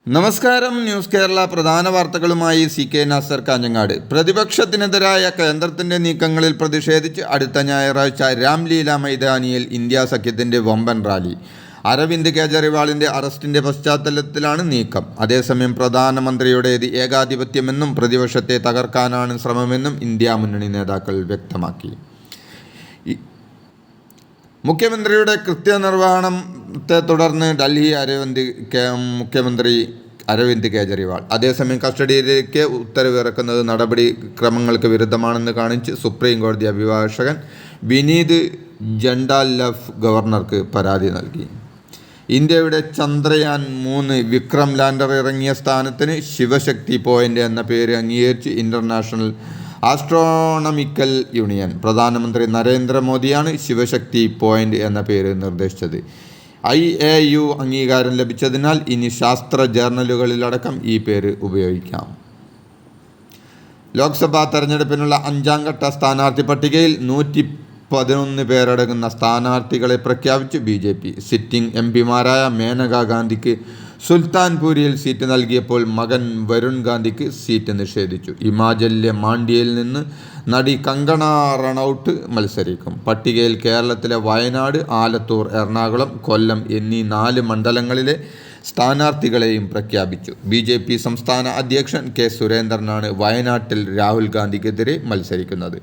നമസ്കാരം. ന്യൂസ് കേരള പ്രധാന വാർത്തകളുമായി CK നാസർ കാഞ്ഞങ്ങാട്. പ്രതിപക്ഷത്തിനെതിരായ കേന്ദ്രത്തിന്റെ നീക്കങ്ങളിൽ പ്രതിഷേധിച്ച് അടുത്ത ഞായറാഴ്ച രാംലീല മൈതാനിയിൽ ഇന്ത്യ സഖ്യത്തിന്റെ വമ്പൻ റാലി. അരവിന്ദ് കെജ്രിവാളിന്റെ അറസ്റ്റിന്റെ പശ്ചാത്തലത്തിലാണ് നീക്കം. അതേസമയം പ്രധാനമന്ത്രിയുടേത് ഏകാധിപത്യമെന്നും പ്രതിപക്ഷത്തെ തകർക്കാനാണ് ശ്രമമെന്നും ഇന്ത്യ മുന്നണി നേതാക്കൾ വ്യക്തമാക്കി. മുഖ്യമന്ത്രിയുടെ കൃത്യനിർവഹണത്തെ തുടർന്ന് ഡൽഹി മുഖ്യമന്ത്രി അരവിന്ദ് കെജ്രിവാൾ അതേസമയം കസ്റ്റഡിയിലേക്ക് ഉത്തരവിറക്കുന്നത് നടപടിക്രമങ്ങൾക്ക് വിരുദ്ധമാണെന്ന് കാണിച്ച് സുപ്രീം കോടതി അഭിഭാഷകൻ വിനീത് ജണ്ടാലഫ് ഗവർണർക്ക് പരാതി നൽകി. ഇന്ത്യയുടെ ചന്ദ്രയാൻ 3 വിക്രം ലാൻഡർ ഇറങ്ങിയ സ്ഥാനത്തിന് ശിവശക്തി പോയിന്റ് എന്ന പേര് അംഗീകരിച്ച് ഇന്റർനാഷണൽ ആസ്ട്രോണമിക്കൽ യൂണിയൻ. പ്രധാനമന്ത്രി നരേന്ദ്രമോദിയാണ് ശിവശക്തി പോയിന്റ് എന്ന പേര് നിർദ്ദേശിച്ചത്. IAU അംഗീകാരം ലഭിച്ചതിനാൽ ഇനി ശാസ്ത്ര ജേർണലുകളിലടക്കം ഈ പേര് ഉപയോഗിക്കാം. ലോക്സഭാ തെരഞ്ഞെടുപ്പിനുള്ള 5ാം ഘട്ട സ്ഥാനാർത്ഥി പട്ടികയിൽ 111 പേരടങ്ങുന്ന സ്ഥാനാർത്ഥികളെ പ്രഖ്യാപിച്ച് BJP. സിറ്റിംഗ് MPമാരായ മേനകാ ഗാന്ധിക്ക് സുൽത്താൻപൂരിൽ സീറ്റ് നൽകിയപ്പോൾ മകൻ വരുൺ ഗാന്ധിക്ക് സീറ്റ് നിഷേധിച്ചു. ഹിമാചലിലെ മാണ്ഡിയിൽ നിന്ന് നടി കങ്കണ റണൌട്ട് മത്സരിക്കും. പട്ടികയിൽ കേരളത്തിലെ വയനാട്, ആലത്തൂർ, എറണാകുളം, കൊല്ലം എന്നീ 4 മണ്ഡലങ്ങളിലെ സ്ഥാനാർത്ഥികളെയും പ്രഖ്യാപിച്ചു. BJP സംസ്ഥാന അധ്യക്ഷൻ K സുരേന്ദ്രനാണ് വയനാട്ടിൽ രാഹുൽ ഗാന്ധിക്കെതിരെ മത്സരിക്കുന്നത്.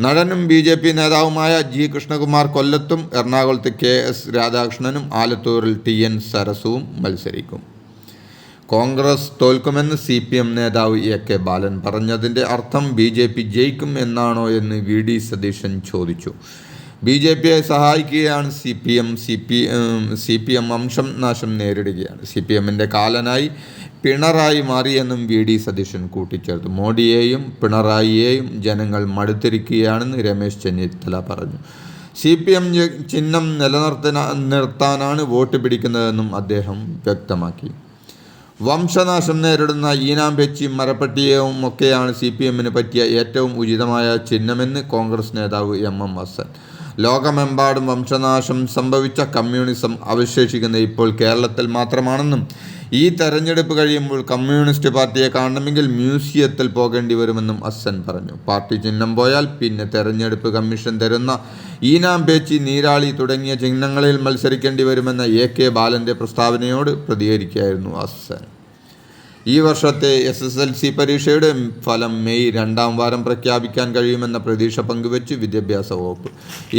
നടനും BJP നേതാവുമായ G കൃഷ്ണകുമാർ കൊല്ലത്തും, എറണാകുളത്ത് KS രാധാകൃഷ്ണനും, ആലത്തൂരിൽ TN സരസുവും മത്സരിക്കും. കോൺഗ്രസ് തോൽക്കുമെന്ന് CPM നേതാവ് AK ബാലൻ പറഞ്ഞതിൻ്റെ അർത്ഥം BJP ജയിക്കും എന്നാണോ എന്ന് VD സതീശൻ ചോദിച്ചു. BJPയെ സഹായിക്കുകയാണ് CPM വംശം നാശം നേരിടുകയാണ്. CPMൻ്റെ കാലനായി പിണറായി മാറിയെന്നും VD സതീശൻ കൂട്ടിച്ചേർത്തു. മോഡിയെയും പിണറായിയെയും ജനങ്ങൾ മടുത്തിരിക്കുകയാണെന്ന് രമേശ് ചെന്നിത്തല പറഞ്ഞു. CPM ചിഹ്നം നിലനിർത്താനാണ് വോട്ട് പിടിക്കുന്നതെന്നും അദ്ദേഹം വ്യക്തമാക്കി. വംശനാശം നേരിടുന്ന ഈനാമ്പേച്ചിയും മരപ്പട്ടിയും ഒക്കെയാണ് CPMന് പറ്റിയ ഏറ്റവും ഉചിതമായ ചിഹ്നമെന്ന് കോൺഗ്രസ് നേതാവ് MM ഹസൻ. ലോകമെമ്പാടും വംശനാശം സംഭവിച്ച കമ്മ്യൂണിസം അവശേഷിക്കുന്നത് ഇപ്പോൾ കേരളത്തിൽ മാത്രമാണെന്നും ഈ തെരഞ്ഞെടുപ്പ് കഴിയുമ്പോൾ കമ്മ്യൂണിസ്റ്റ് പാർട്ടിയെ കാണണമെങ്കിൽ മ്യൂസിയത്തിൽ പോകേണ്ടി വരുമെന്നും ഹസൻ പറഞ്ഞു. പാർട്ടി ചിഹ്നം പോയാൽ പിന്നെ തെരഞ്ഞെടുപ്പ് കമ്മീഷൻ തരുന്ന ഈനാമ്പേച്ചി, നീരാളി തുടങ്ങിയ ചിഹ്നങ്ങളിൽ മത്സരിക്കേണ്ടി വരുമെന്ന AK ബാലൻ്റെ പ്രസ്താവനയോട് പ്രതികരിക്കുകയായിരുന്നു ഹസൻ. ഈ വർഷത്തെ SSLC പരീക്ഷയുടെ ഫലം മെയ് 2ാം വാരം പ്രഖ്യാപിക്കാൻ കഴിയുമെന്ന പ്രതീക്ഷ പങ്കുവച്ച് വിദ്യാഭ്യാസ വകുപ്പ്.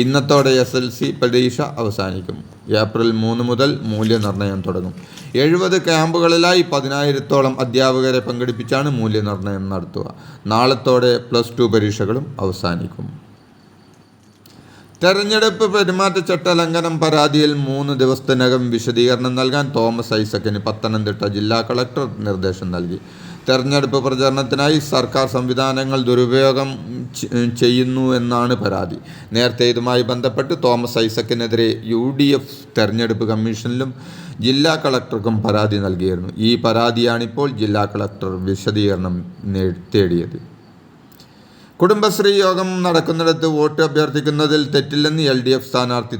ഇന്നത്തോടെ SSLC പരീക്ഷ അവസാനിക്കും. ഏപ്രിൽ 3 മുതൽ മൂല്യനിർണ്ണയം തുടങ്ങും. 70 ക്യാമ്പുകളിലായി 10,000-ഓളം അധ്യാപകരെ പങ്കെടുപ്പിച്ചാണ് മൂല്യനിർണ്ണയം നടത്തുക. നാളത്തോടെ +2 പരീക്ഷകളും അവസാനിക്കും. തെരഞ്ഞെടുപ്പ് പെരുമാറ്റച്ചട്ട ലംഘനം പരാതിയിൽ 3 ദിവസത്തിനകം വിശദീകരണം നൽകാൻ തോമസ് ഐസക്കിന് പത്തനംതിട്ട ജില്ലാ കളക്ടർ നിർദ്ദേശം നൽകി. തെരഞ്ഞെടുപ്പ് പ്രചരണത്തിനായി സർക്കാർ സംവിധാനങ്ങൾ ദുരുപയോഗം ചെയ്യുന്നു എന്നാണ് പരാതി. നേരത്തെ ഇതുമായി ബന്ധപ്പെട്ട് തോമസ് ഐസക്കിനെതിരെ UDF തെരഞ്ഞെടുപ്പ് കമ്മീഷനിലും ജില്ലാ കളക്ടർക്കും പരാതി നൽകിയിരുന്നു. ഈ പരാതിയാണിപ്പോൾ ജില്ലാ കളക്ടർ വിശദീകരണം തേടിയത്. കുടുംബശ്രീ യോഗം നടക്കുന്നിടത്ത് വോട്ട് അഭ്യർത്ഥിക്കുന്നതിൽ തെറ്റില്ലെന്ന് LDF സ്ഥാനാർത്ഥി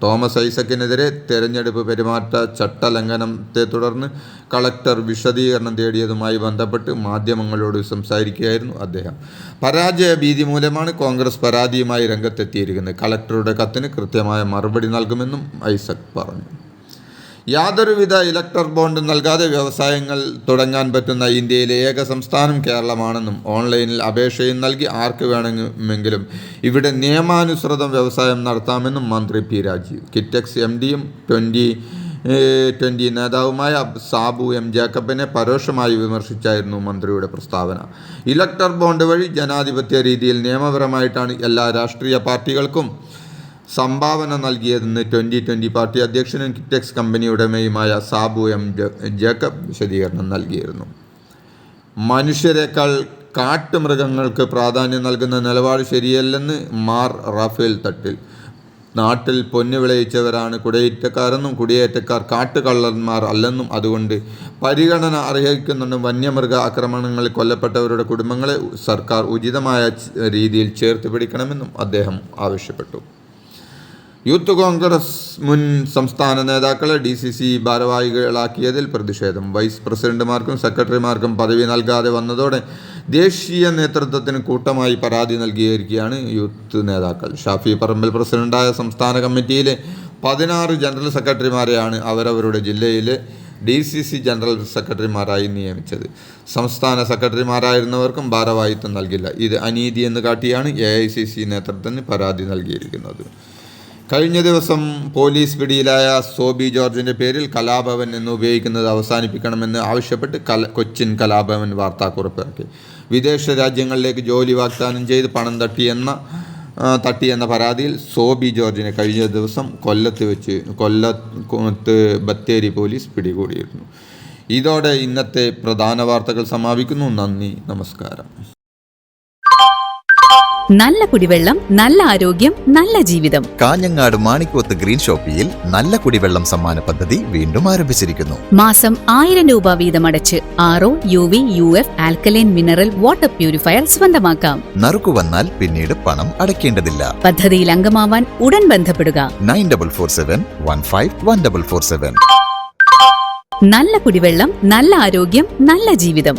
തോമസ് ഐസക്കിനെതിരെ തെരഞ്ഞെടുപ്പ് പെരുമാറ്റ ചട്ടലംഘനത്തെ തുടർന്ന് കളക്ടർ വിശദീകരണം തേടിയതുമായി ബന്ധപ്പെട്ട് മാധ്യമങ്ങളോട് സംസാരിക്കുകയായിരുന്നു അദ്ദേഹം. പരാജയ ഭീതി മൂലമാണ് കോൺഗ്രസ് പരാതിയുമായി രംഗത്തെത്തിയിരിക്കുന്നത്. കളക്ടറുടെ കത്തിന് കൃത്യമായ മറുപടി നൽകുമെന്നും ഐസക് പറഞ്ഞു. യാതൊരുവിധ ഇലക്ടർ ബോണ്ടും നൽകാതെ വ്യവസായങ്ങൾ തുടങ്ങാൻ പറ്റുന്ന ഇന്ത്യയിലെ ഏക സംസ്ഥാനം കേരളമാണെന്നും ഓൺലൈനിൽ അപേക്ഷയും നൽകി ആർക്ക് വേണമെങ്കിലും ഇവിടെ നിയമാനുസൃതം വ്യവസായം നടത്താമെന്നും മന്ത്രി P രാജീവ്. കിറ്റെക്സ് MDയും 2020 നേതാവുമായ സാബു M ജേക്കബിനെ പരോക്ഷമായി വിമർശിച്ചായിരുന്നു മന്ത്രിയുടെ പ്രസ്താവന. ഇലക്ടർ ബോണ്ട് വഴി ജനാധിപത്യ രീതിയിൽ നിയമപരമായിട്ടാണ് എല്ലാ രാഷ്ട്രീയ പാർട്ടികൾക്കും സംഭാവന നൽകിയതെന്ന് 2020 പാർട്ടി അധ്യക്ഷനും കിറ്റെക്സ് കമ്പനി ഉടമയുമായ സാബു M ജേക്കബ് വിശദീകരണം നൽകിയിരുന്നു. മനുഷ്യരെക്കാൾ കാട്ടുമൃഗങ്ങൾക്ക് പ്രാധാന്യം നൽകുന്ന നിലപാട് ശരിയല്ലെന്ന് മാർ റാഫേൽ തട്ടിൽ. നാട്ടിൽ പൊന്നു വിളയിച്ചവരാണ് കുടിയേറ്റക്കാരെന്നും കുടിയേറ്റക്കാർ കാട്ടുകള്ളന്മാർ അല്ലെന്നും അതുകൊണ്ട് പരിഗണന അർഹിക്കുന്നുണ്ടെന്നും വന്യമൃഗ ആക്രമണങ്ങളിൽ കൊല്ലപ്പെട്ടവരുടെ കുടുംബങ്ങളെ സർക്കാർ ഉചിതമായ രീതിയിൽ ചേർത്ത് പിടിക്കണമെന്നും അദ്ദേഹം ആവശ്യപ്പെട്ടു. യൂത്ത് കോൺഗ്രസ് മുൻ സംസ്ഥാന നേതാക്കളെ DCC ഭാരവാഹികളാക്കിയതിൽ പ്രതിഷേധം. വൈസ് പ്രസിഡന്റുമാർക്കും സെക്രട്ടറിമാർക്കും പദവി നൽകാതെ വന്നതോടെ ദേശീയ നേതൃത്വത്തിന് കൂട്ടമായി പരാതി നൽകിയിരിക്കുകയാണ് യൂത്ത് നേതാക്കൾ. ഷാഫി പറമ്പിൽ പ്രസിഡന്റായ സംസ്ഥാന കമ്മിറ്റിയിലെ 16 ജനറൽ സെക്രട്ടറിമാരെയാണ് അവരവരുടെ ജില്ലയിലെ DCC ജനറൽ സെക്രട്ടറിമാരായി നിയമിച്ചത്. സംസ്ഥാന സെക്രട്ടറിമാരായിരുന്നവർക്കും ഭാരവാഹിത്വം നൽകില്ല. ഇത് അനീതി എന്ന് കാട്ടിയാണ് AICC നേതൃത്വത്തിന് പരാതി നൽകിയിരിക്കുന്നത്. കഴിഞ്ഞ ദിവസം പോലീസ് പിടിയിലായ സോബി ജോർജിൻ്റെ പേരിൽ കലാഭവൻ എന്ന് ഉപയോഗിക്കുന്നത് അവസാനിപ്പിക്കണമെന്ന് ആവശ്യപ്പെട്ട് കൊച്ചിൻ കലാഭവൻ വാർത്താക്കുറിപ്പിറക്കി. വിദേശ രാജ്യങ്ങളിലേക്ക് ജോലി വാഗ്ദാനം ചെയ്ത് പണം തട്ടിയെന്ന പരാതിയിൽ സോബി ജോർജിനെ കഴിഞ്ഞ ദിവസം കൊല്ലത്ത് ബത്തേരി പോലീസ് പിടികൂടിയിരുന്നു. ഇതോടെ ഇന്നത്തെ പ്രധാന വാർത്തകൾ സമാപിക്കുന്നു. നന്ദി, നമസ്കാരം. നല്ല കുടിവെള്ളം, നല്ല ആരോഗ്യം, നല്ല ജീവിതം. കാഞ്ഞങ്ങാട് മാണിക്കോത്ത് ഗ്രീൻ ഷോപ്പിയിൽ നല്ല കുടിവെള്ളം സമ്മാന പദ്ധതി വീണ്ടും ആരംഭിച്ചിരിക്കുന്നു. മാസം 1000 രൂപ വീതമടച്ച് RO, UV, UF, alkaline mineral water purifier സ്വന്തമാക്കാം. നറുക്കു വന്നാൽ പിന്നീട് പണം അടയ്ക്കേണ്ടതില്ല. പദ്ധതിയിൽ അംഗമാവാൻ ഉടൻ ബന്ധപ്പെടുക. 9447151447. നല്ല കുടിവെള്ളം, നല്ല ആരോഗ്യം, നല്ല ജീവിതം.